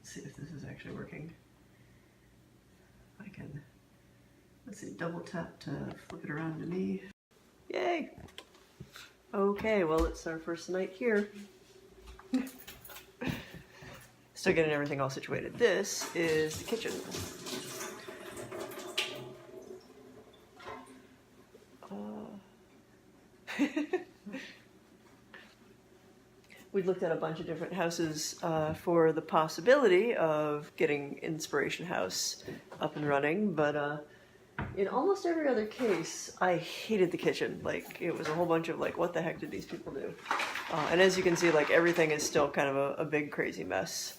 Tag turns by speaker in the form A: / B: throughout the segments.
A: Let's see if this is actually working. I can, let's see, double tap to flip it around to me. Yay! Okay, well, it's our first night here. Still getting everything all situated. This is the kitchen. We'd looked at a bunch of different houses for the possibility of getting Inspiration House up and running, but in almost every other case, I hated the kitchen. Like, it was a whole bunch of like, what the heck did these people do? And as you can see, like, everything is still kind of a big crazy mess.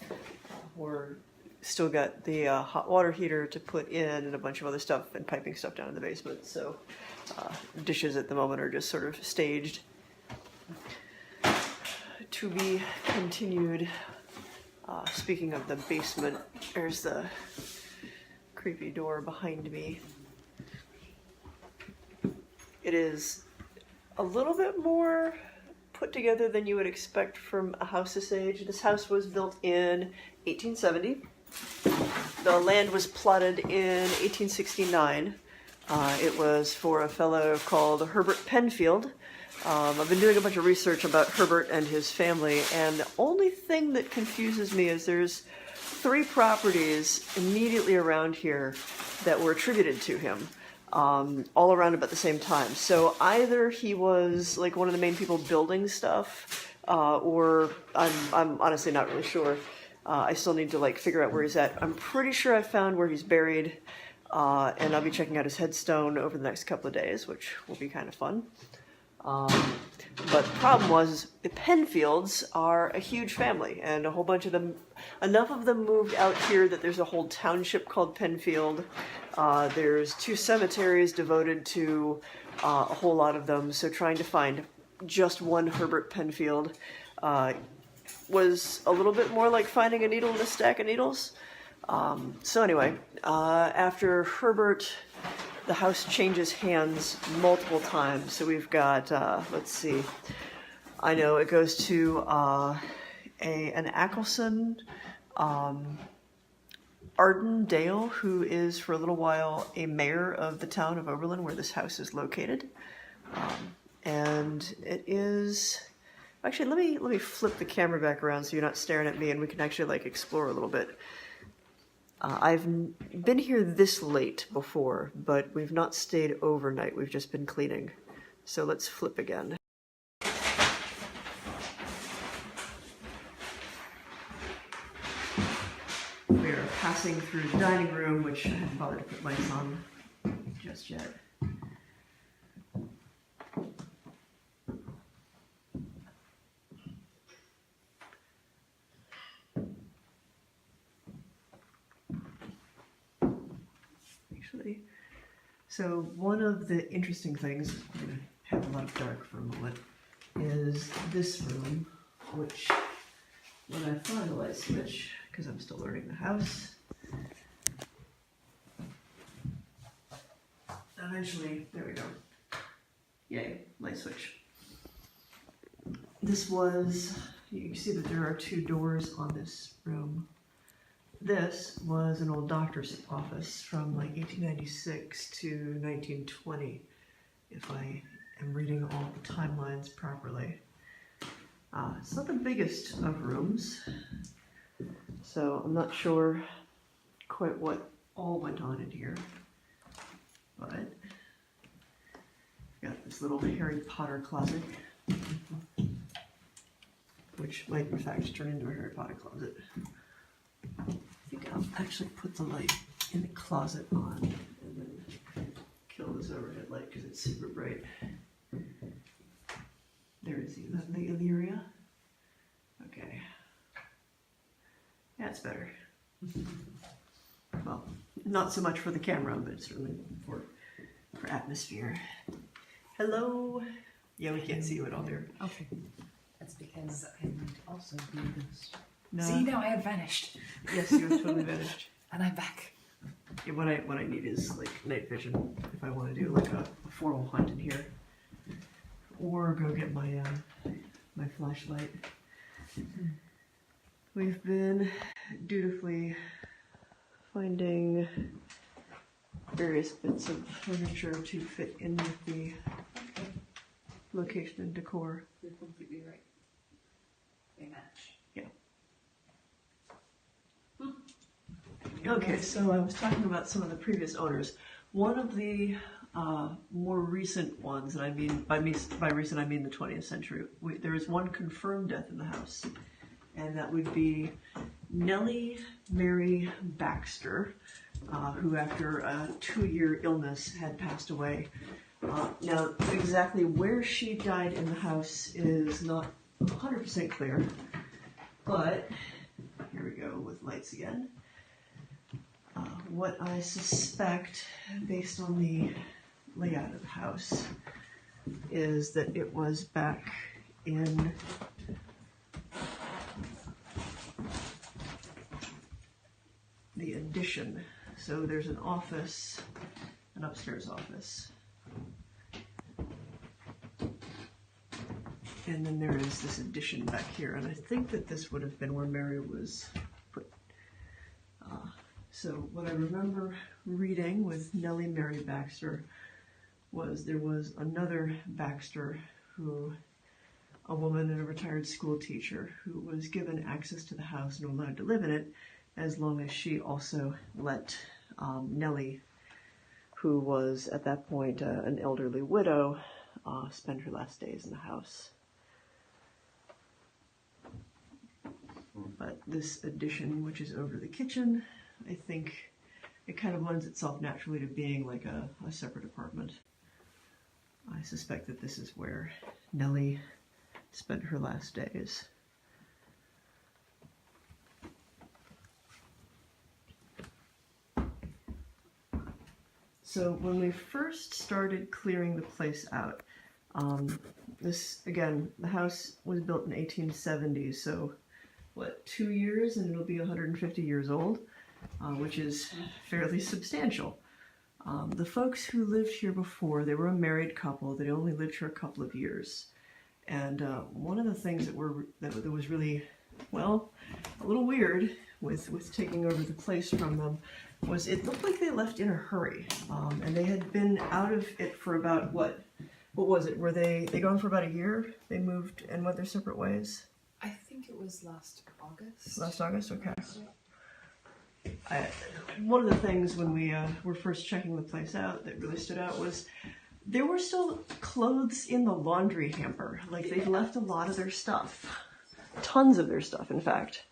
A: We're still got the hot water heater to put in and a bunch of other stuff and piping stuff down in the basement. So dishes at the moment are just sort of staged. To be continued. Speaking of the basement, there's the creepy door behind me. It is a little bit more put together than you would expect from a house this age. This house was built in 1870. The land was plotted in 1869. It was for a fellow called Herbert Penfield. I've been doing a bunch of research about Herbert and his family, and the only thing that confuses me is there's 3 properties immediately around here that were attributed to him, all around about the same time. So either he was like one of the main people building stuff, or I'm honestly not really sure. I still need to like figure out where he's at. I'm pretty sure I found where he's buried, and I'll be checking out his headstone over the next couple of days, which will be kind of fun. But the problem was the Penfields are a huge family, and a whole bunch of them, enough of them moved out here that there's a whole township called Penfield. There's 2 cemeteries devoted to a whole lot of them, so trying to find just one Herbert Penfield was a little bit more like finding a needle in a stack of needles. So anyway, after Herbert, the house changes hands multiple times. So we've got, let's see, I know it goes to an Ackelson, Arden Dale, who is for a little while a mayor of the town of Oberlin, where this house is located. And it is, actually, let me flip the camera back around so you're not staring at me and we can actually like explore a little bit. I've been here this late before, but we've not stayed overnight. We've just been cleaning. So let's flip again. We are passing through the dining room, which I haven't bothered to put lights on just yet. So one of the interesting things, I'm going to have a lot of dark for a moment, is this room, which when I find a light switch, because I'm still learning the house, eventually, there we go. Yay, light switch. This was, you can see that there are 2 doors on this room. This was an old doctor's office from like 1896 to 1920, if I am reading all the timelines properly. It's not the biggest of rooms, so I'm not sure quite what all went on in here, but I've got this little Harry Potter closet, which might in fact turn into a Harry Potter closet. I think I'll actually put the light in the closet on and then kill this overhead light because it's super bright. There is the Illyria. Okay. Yeah, it's better. Well, not so much for the camera, but certainly for atmosphere. Hello. Yeah, we can't see you at all there.
B: Okay. That's because I might also be this.
A: No.
B: See, now I have vanished.
A: Yes, you have totally vanished.
B: And I'm back.
A: Yeah, what I need is like night vision if I want to do like a formal hunt in here, or go get my my flashlight. We've been dutifully finding various bits of furniture to fit in with the location and decor.
B: You're completely right. They match.
A: Yeah. Okay, so I was talking about some of the previous owners. One of the more recent ones, and I mean by recent I mean the 20th century. There is one confirmed death in the house, and that would be Nellie Mary Baxter, who after a 2-year illness had passed away. Now, exactly where she died in the house is not 100% clear, but here we go with lights again. What I suspect, based on the layout of the house, is that it was back in the addition. So there's an office, an upstairs office. And then there is this addition back here, and I think that this would have been where Mary was put. So what I remember reading with Nellie Mary Baxter was there was another Baxter who, a woman and a retired school teacher, who was given access to the house and allowed to live in it as long as she also let Nellie, who was at that point an elderly widow, spend her last days in the house. But this addition, which is over the kitchen, I think it kind of lends itself naturally to being like a separate apartment. I suspect that this is where Nellie spent her last days. So when we first started clearing the place out, this, again, the house was built in 1870, so what, 2 years and it'll be 150 years old, which is fairly substantial. The folks who lived here before, they were a married couple. They only lived here a couple of years. And one of the things that was really, well, a little weird with taking over the place from them was it looked like they left in a hurry. And they had been out of it for about, what was it? Were they gone for about a year? They moved and went their separate ways?
B: I think it was last August.
A: Last August? Okay. One of the things when we were first checking the place out that really stood out was there were still clothes in the laundry hamper. Like, they'd left a lot of their stuff. Tons of their stuff, in fact.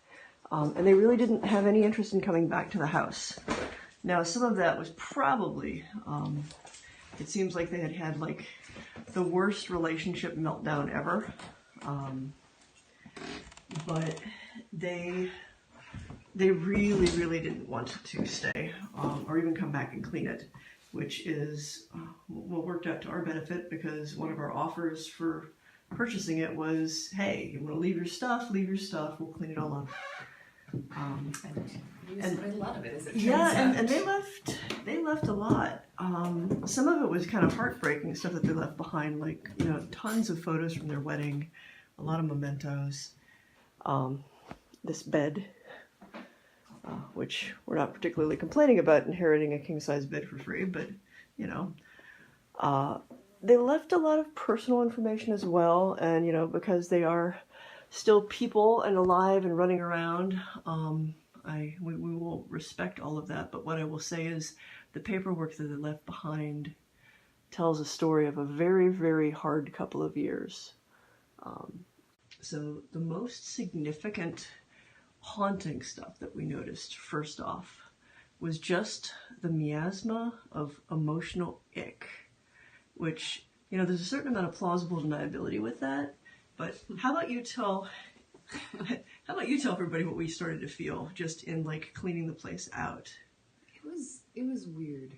A: And they really didn't have any interest in coming back to the house. Now, some of that was probably, it seems like they had had, like, the worst relationship meltdown ever. But they really, really didn't want to stay or even come back and clean it, which is what worked out to our benefit because one of our offers for purchasing it was, hey, you want to leave your stuff, we'll clean it all up.
B: And a lot of it, as it turns
A: yeah,
B: out.
A: and they left a lot. Some of it was kind of heartbreaking stuff that they left behind, like, you know, tons of photos from their wedding, a lot of mementos. This bed, which we're not particularly complaining about inheriting a king-size bed for free, but, you know, they left a lot of personal information as well, and, you know, because they are still people and alive and running around, we will respect all of that, but what I will say is the paperwork that they left behind tells a story of a very, very hard couple of years. So the most significant haunting stuff that we noticed, first off, was just the miasma of emotional ick, which, you know, there's a certain amount of plausible deniability with that, but how about you tell everybody what we started to feel just in, like, cleaning the place out?
B: It was weird.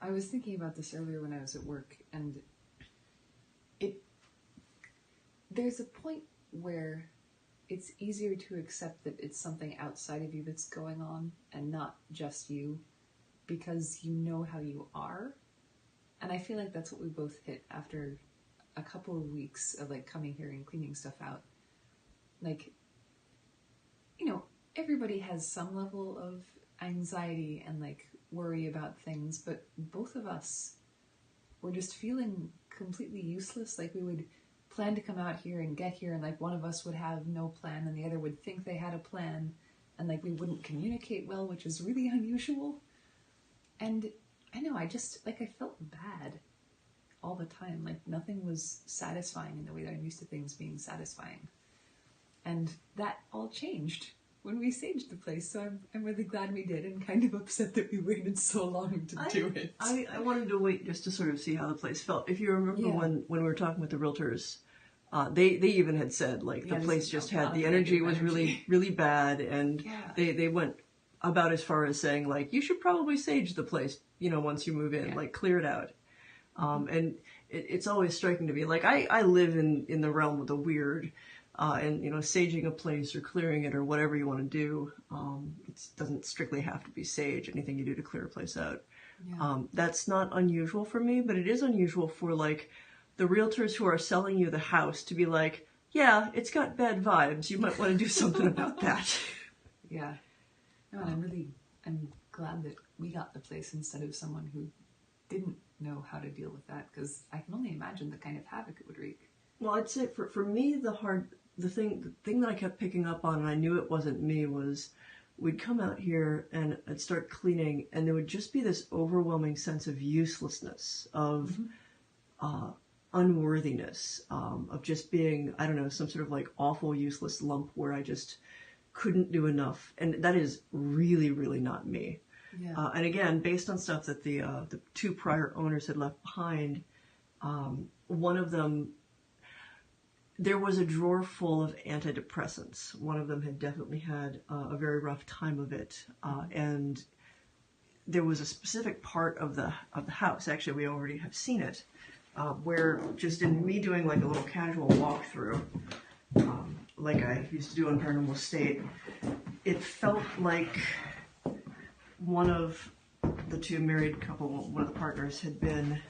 B: I was thinking about this earlier when I was at work, and there's a point where it's easier to accept that it's something outside of you that's going on and not just you, because you know how you are. And I feel like that's what we both hit after a couple of weeks of, like, coming here and cleaning stuff out. Like, you know, everybody has some level of anxiety and like worry about things, but both of us were just feeling completely useless. Like we would plan to come out here and get here, and like one of us would have no plan and the other would think they had a plan, and like we wouldn't communicate well, which is really unusual. And I know, I just like, I felt bad all the time. Like nothing was satisfying in the way that I'm used to things being satisfying. And that all changed when we saged the place, so I'm really glad we did, and kind of upset that we waited so long to do it.
A: I wanted to wait just to sort of see how the place felt. If you remember when we were talking with the realtors, they even had said like the place just had, the energy was really, really bad, and they went about as far as saying like, you should probably sage the place, you know, once you move in, like clear it out. And it's always striking to me, like I live in the realm of the weird. And, you know, saging a place or clearing it or whatever you want to do, it doesn't strictly have to be sage, anything you do to clear a place out. Yeah. That's not unusual for me, but it is unusual for, like, the realtors who are selling you the house to be like, yeah, it's got bad vibes. You might want to do something about that.
B: Yeah. No, and I'm glad that we got the place instead of someone who didn't know how to deal with that, because I can only imagine the kind of havoc it would wreak.
A: Well, I'd say for me, the thing that I kept picking up on, and I knew it wasn't me, was we'd come out here and I'd start cleaning, and there would just be this overwhelming sense of uselessness, of unworthiness, of just being, I don't know, some sort of like awful, useless lump where I just couldn't do enough. And that is really, really not me. Yeah. And again, based on stuff that the two prior owners had left behind, one of them, there was a drawer full of antidepressants. One of them had definitely had a very rough time of it, and there was a specific part of the house. Actually, we already have seen it, where just in me doing like a little casual walkthrough, like I used to do on Paranormal State, it felt like one of the two married couple, one of the partners, had been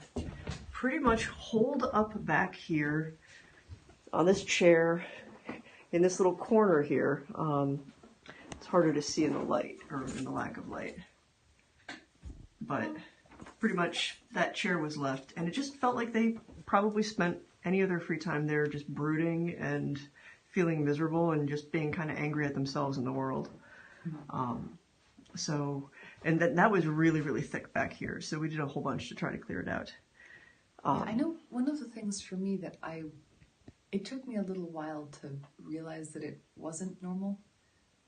A: pretty much holed up back here on this chair in this little corner here. It's harder to see in the light, or in the lack of light. But pretty much that chair was left, and it just felt like they probably spent any of their free time there just brooding and feeling miserable and just being kind of angry at themselves and the world. And that was really, really thick back here, so we did a whole bunch to try to clear it out.
B: I know one of the things for me that it took me a little while to realize that it wasn't normal,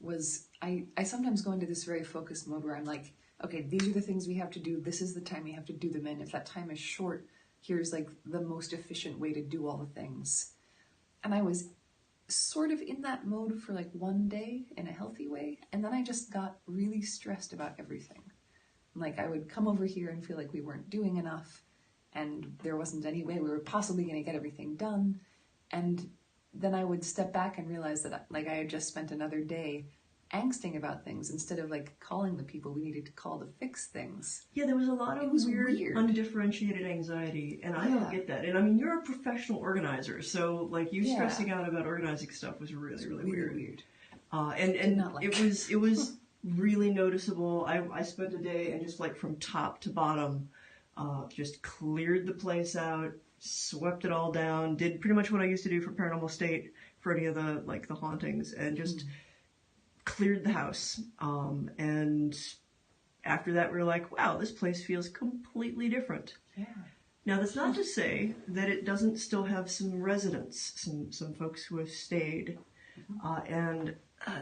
B: was I sometimes go into this very focused mode where I'm like, okay, these are the things we have to do, this is the time we have to do them in. If that time is short, here's like the most efficient way to do all the things. And I was sort of in that mode for like one day in a healthy way, and then I just got really stressed about everything. Like I would come over here and feel like we weren't doing enough, and there wasn't any way we were possibly going to get everything done. And then I would step back and realize that like I had just spent another day angsting about things instead of like calling the people we needed to call to fix things.
A: Yeah, there was a lot of weird, undifferentiated anxiety, and I don't get that. And I mean, you're a professional organizer, so like you stressing out about organizing stuff was really, really weird. It was really noticeable. I spent a day and just like from top to bottom, just cleared the place out, swept it all down, did pretty much what I used to do for Paranormal State for any of the hauntings, and just cleared the house. And after that, we were like, wow, this place feels completely different. Yeah. Now, that's not to say that it doesn't still have some residents, some folks who have stayed. And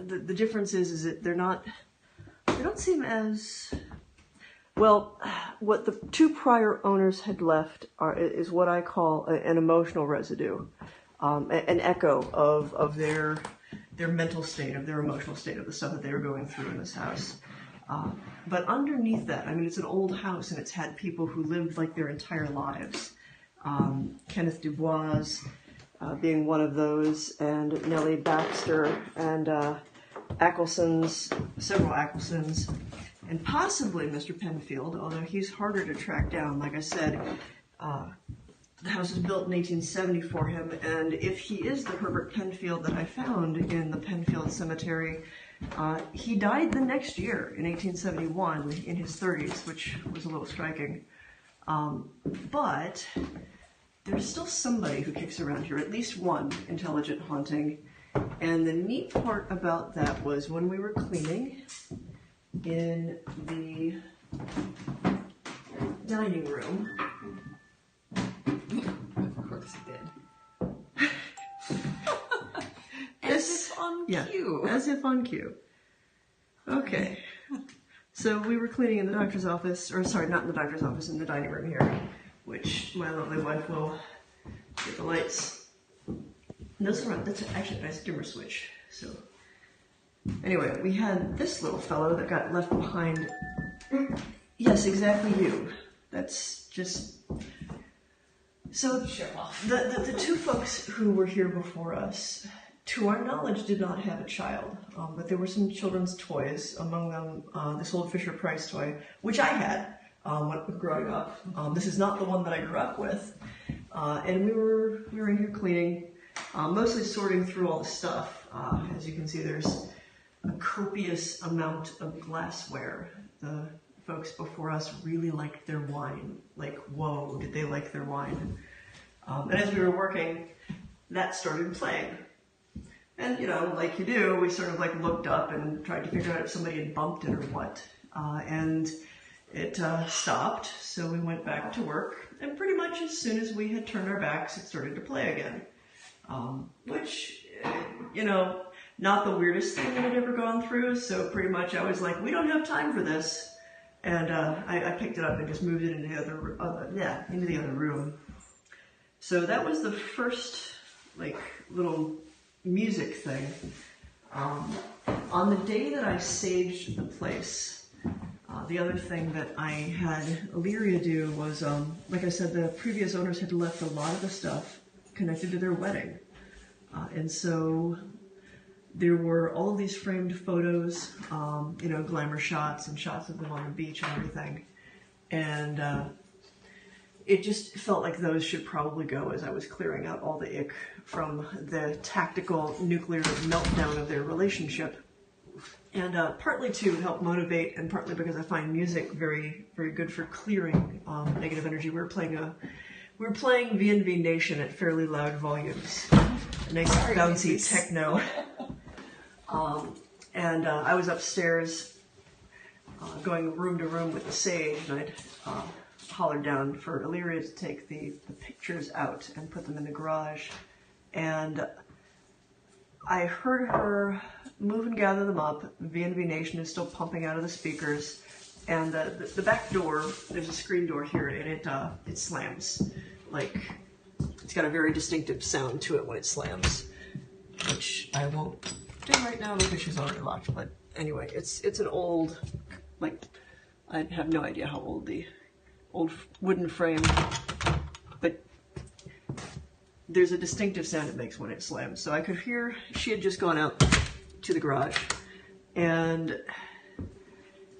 A: the difference is that they don't seem as... Well, what the two prior owners had left is what I call an emotional residue, an echo of their mental state, of their emotional state, of the stuff that they were going through in this house. But underneath that, I mean, it's an old house, and it's had people who lived like their entire lives. Kenneth Dubois being one of those, and Nellie Baxter, and several Acklesons, and possibly Mr. Penfield, although he's harder to track down. Like I said, the house was built in 1870 for him, and if he is the Herbert Penfield that I found in the Penfield Cemetery, He died the next year in 1871 in his 30s, which was a little striking. But there's still somebody who kicks around here, at least one intelligent haunting. And the neat part about that was when we were cleaning in the dining room.
B: Of course it did. As if on cue.
A: As if on cue. Okay. So we were cleaning in the doctor's office, or sorry, not in the doctor's office, in the dining room here, which my lovely wife will get the lights. Those are, that's actually a nice dimmer switch. So anyway, we had this little fellow that got left behind. Yes, exactly you. That's just... So the two folks who were here before us, to our knowledge, did not have a child, but there were some children's toys, among them this old Fisher-Price toy, which I had when growing up. This is not the one that I grew up with, and we were in here cleaning, mostly sorting through all the stuff. As you can see, there's a copious amount of glassware. The folks before us really liked their wine. Like, whoa, did they like their wine? And as we were working, that started playing. And, you know, like you do, we sort of like looked up and tried to figure out if somebody had bumped it or what. And it stopped, so we went back to work. And pretty much as soon as we had turned our backs, it started to play again. Which, you know, not the weirdest thing that I'd ever gone through. So pretty much I was like, we don't have time for this. And I picked it up and just moved it into the other room. So that was the first, like, little music thing. On the day that I saged the place, the other thing that I had Illyria do was, like I said, the previous owners had left a lot of the stuff connected to their wedding. And so there were all of these framed photos, you know, glamour shots and shots of them on the beach and everything. And it just felt like those should probably go as I was clearing out all the ick from the tactical nuclear meltdown of their relationship. And partly to help motivate, and partly because I find music very, very good for clearing negative energy. We were playing V&V Nation at fairly loud volumes. A nice bouncy techno. And I was upstairs going room to room with the sage, and I'd hollered down for Illyria to take the pictures out and put them in the garage. And I heard her move and gather them up. V&V Nation is still pumping out of the speakers. And the back door, there's a screen door here, and it slams. Like, it's got a very distinctive sound to it when it slams, which I won't do right now because she's already locked. But anyway, it's an old, like, I have no idea how old the old wooden frame, but there's a distinctive sound it makes when it slams. So I could hear she had just gone out to the garage, and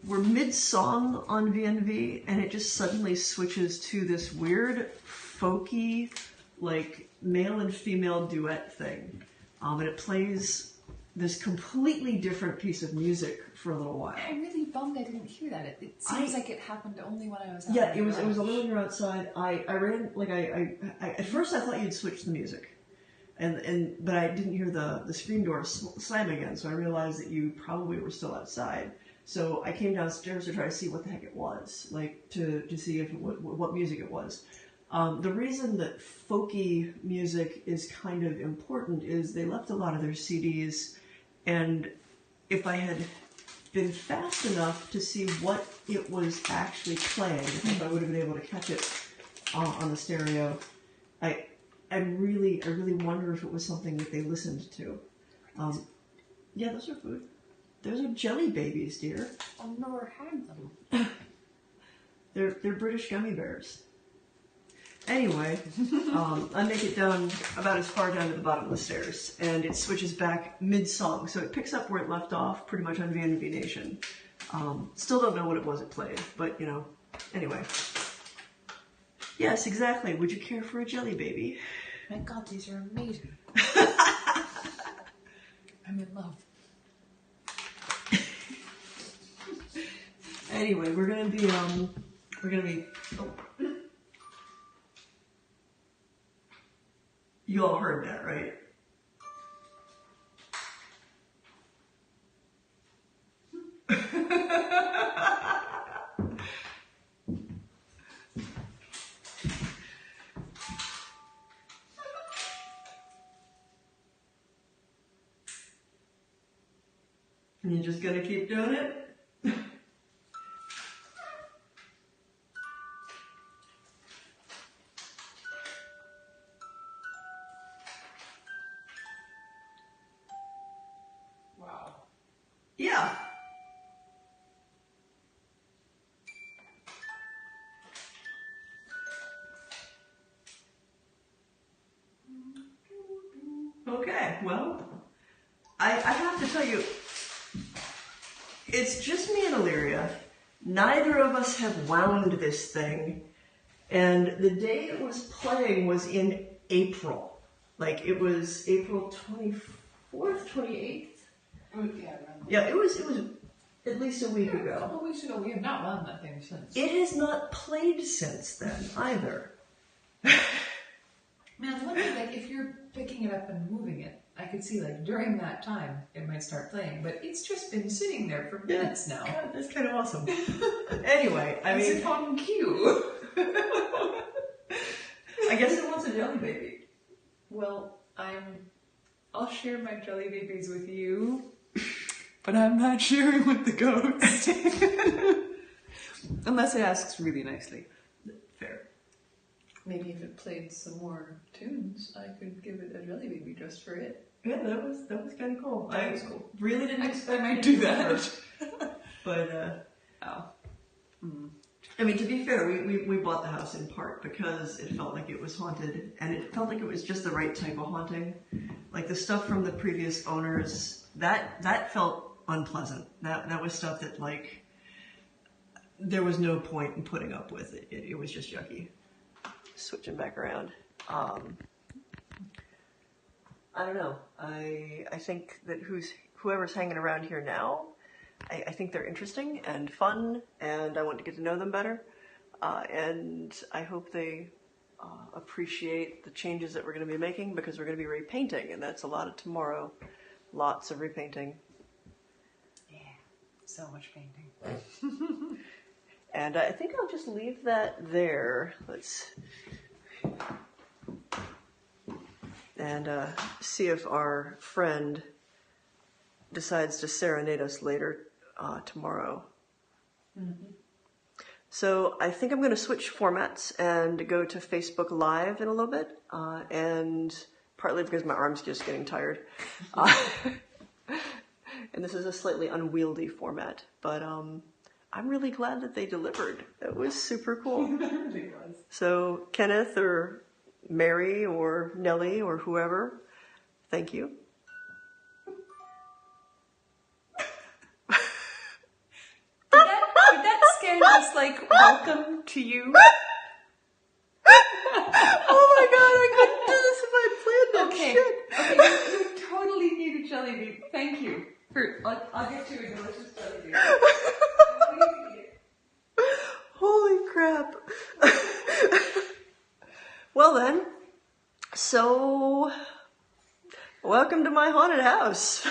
A: we're mid-song on V&V, and it just suddenly switches to this weird, folky, like, male and female duet thing. And it plays this completely different piece of music for a little while.
B: I'm really bummed I didn't hear that. It seems like it happened only when I was out.
A: Yeah, it was only when you were outside. I ran, like, I at first I thought you'd switched the music. But I didn't hear the screen door slam again, so I realized that you probably were still outside. So I came downstairs to try to see what the heck it was, like to see if what music it was. The reason that folky music is kind of important is they left a lot of their CDs, and if I had been fast enough to see what it was actually playing, if I would have been able to catch it on the stereo, I really wonder if it was something that they listened to. Yeah, those are food. Those are jelly babies, dear.
B: I've never had them.
A: They're British gummy bears. Anyway, I make it down about as far down to the bottom of the stairs, and it switches back mid-song, so it picks up where it left off, pretty much on V&V Nation. Still don't know what it was it played, but, you know, anyway. Yes, exactly. Would you care for a jelly baby?
B: My God, these are amazing. I'm in love.
A: Anyway, we're gonna be oh. You all heard that, right? And you're just gonna keep doing it?
B: Wow.
A: Yeah. Okay, well, I have to tell you, it's just me and Illyria. Neither of us have wound this thing, and the day it was playing was in April. Like, it was April 24th, 28th? Yeah, it was at least a week ago.
B: A couple weeks ago, we have not wound that thing since.
A: It has not played since then, either.
B: Man, the one thing, like, if you're picking it up and moving it, I could see, like, during that time, it might start playing, but it's just been sitting there for minutes now.
A: Yeah, that's kind of awesome. Anyway, I mean...
B: It's on cue.
A: I guess it wants a jelly baby.
B: Well, I'll share my jelly babies with you, but I'm not sharing with the ghost. Unless it asks really nicely.
A: Fair.
B: Maybe if it played some more tunes, I could give it a jelly baby just for it.
A: Yeah, that was kind of cool.
B: That was cool.
A: Really didn't expect
B: I might do that.
A: But,
B: Oh.
A: I mean, to be fair, we bought the house in part because it felt like it was haunted, and it felt like it was just the right type of haunting. Like, the stuff from the previous owners, that felt unpleasant. That was stuff that, like, there was no point in putting up with it. It was just yucky. Switching back around. I don't know. I think that whoever's hanging around here now, I think they're interesting and fun, and I want to get to know them better. And I hope they appreciate the changes that we're going to be making, because we're going to be repainting, and that's a lot of tomorrow. Lots of repainting.
B: Yeah, so much painting.
A: And I think I'll just leave that there. And see if our friend decides to serenade us later tomorrow.
B: Mm-hmm.
A: So I think I'm going to switch formats and go to Facebook Live in a little bit, and partly because my arm's just getting tired. And this is a slightly unwieldy format, but I'm really glad that they delivered. It was super cool.
B: It really was.
A: So Kenneth or Mary or Nellie or whoever, thank you.
B: Did that scare us like, welcome to you?
A: Oh my god, I couldn't do this if I planned that shit.
B: Okay, you totally need a jelly bean. Thank you. I'll get you a delicious jelly bean.
A: Holy crap. Well then, so welcome to my haunted house.